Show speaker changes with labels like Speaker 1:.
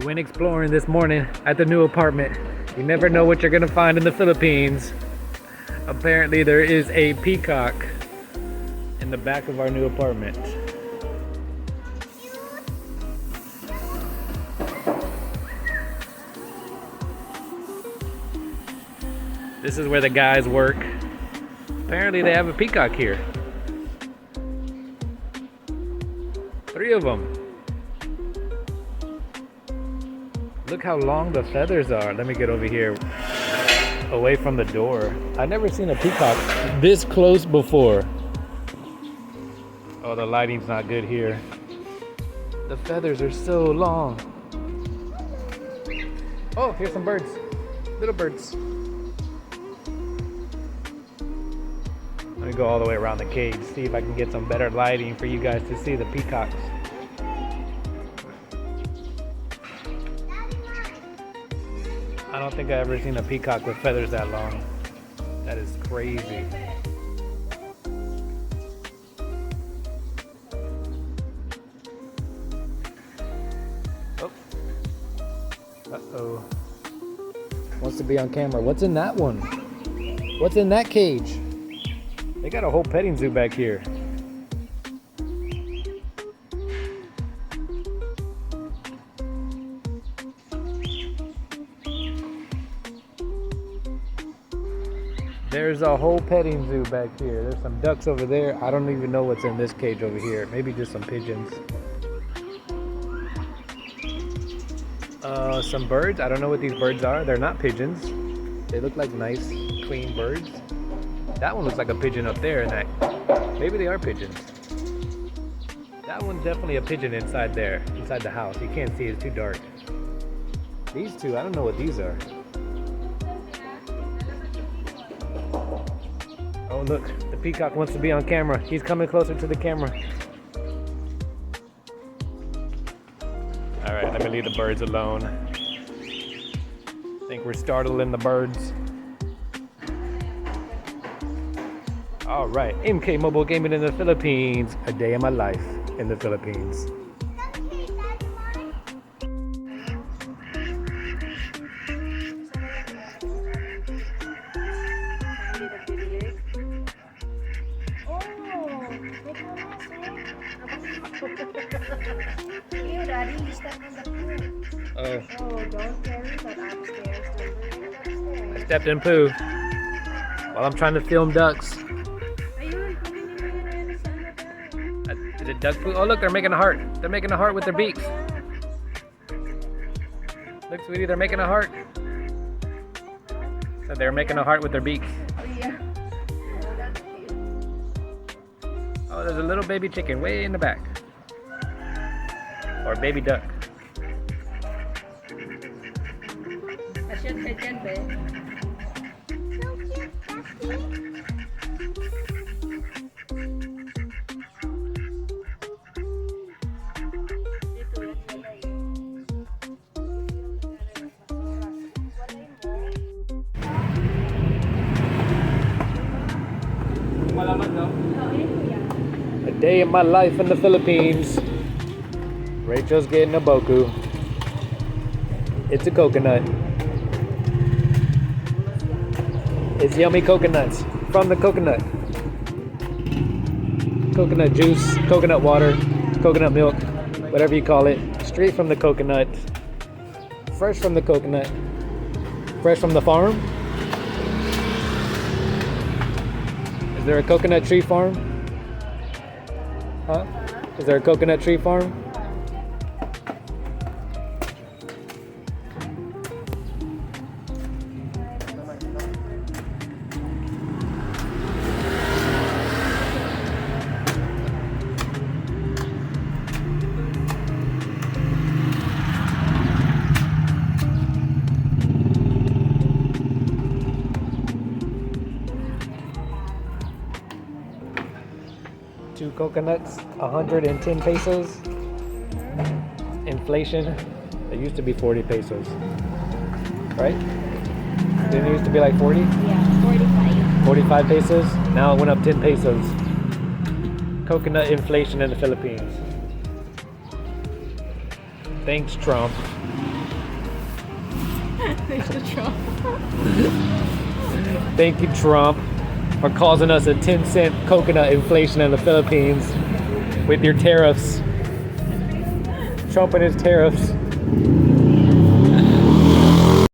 Speaker 1: I went exploring this morning at the new apartment. You never know what you're gonna find in the Philippines. Apparently there is a peacock in the back of our new apartment. This is where the guys work. Apparently they have a peacock here. 3 of them. Look how long the feathers are. Let me get over here away from the door. I've never seen a peacock this close before. Oh, the lighting's not good here. The feathers are so long. Oh, here's some birds. Little birds. Let me go all the way around the cage, see if I can get some better lighting for you guys to see the peacocks. I don't think I've ever seen a peacock with feathers that long. That is crazy. Oh. Uh-oh. Wants to be on camera. What's in that one? What's in that cage? They got a whole petting zoo back here. There's a whole petting zoo back here. There's some ducks over there. I don't even know what's in this cage over here. Maybe just some pigeons. Some birds. I don't know what these birds are. They're not pigeons. They look like nice, clean birds. That one looks like a pigeon up there, and maybe they are pigeons. That one's definitely a pigeon inside there, inside the house. You can't see, it's too dark. These two, I don't know what these are. Oh look, the peacock wants to be on camera. He's coming closer to the camera. All right, let me leave the birds alone. I think we're startling the birds. All right, MK Mobile Gaming in the Philippines. A day in my life in the Philippines.
Speaker 2: Ew, Daddy, you stepped on the poo. Oh, don't carry that upstairs.
Speaker 1: I stepped in poo while I'm trying to film ducks. Is it duck poo? Oh look, they're making a heart. They're making a heart with their beaks. Look, sweetie, they're making a heart. So they're making a heart with their beaks.
Speaker 2: Oh, yeah. Oh, that's cute.
Speaker 1: Oh, there's a little baby chicken way in the back. Or baby duck.
Speaker 2: I should hit that bed. So cute, Bessie.
Speaker 1: A day in my life in the Philippines. Rachel's getting a boku. It's a coconut. It's yummy coconuts from the coconut. Coconut juice, coconut water, coconut milk, whatever you call it. Straight from the coconut. Fresh from the coconut. Fresh from the farm. Is there a coconut tree farm? Huh? Is there a coconut tree farm? Two coconuts, 110 pesos. Inflation, it used to be 40 pesos. Right? Didn't it used to be like 40?
Speaker 2: Yeah, 45.
Speaker 1: 45 pesos? Now it went up 10 pesos. Coconut inflation in the Philippines. Thanks, Trump.
Speaker 2: Thanks to Trump.
Speaker 1: Thank you, Trump, for causing us a 10-cent coconut inflation in the Philippines with your tariffs. Trump and his tariffs.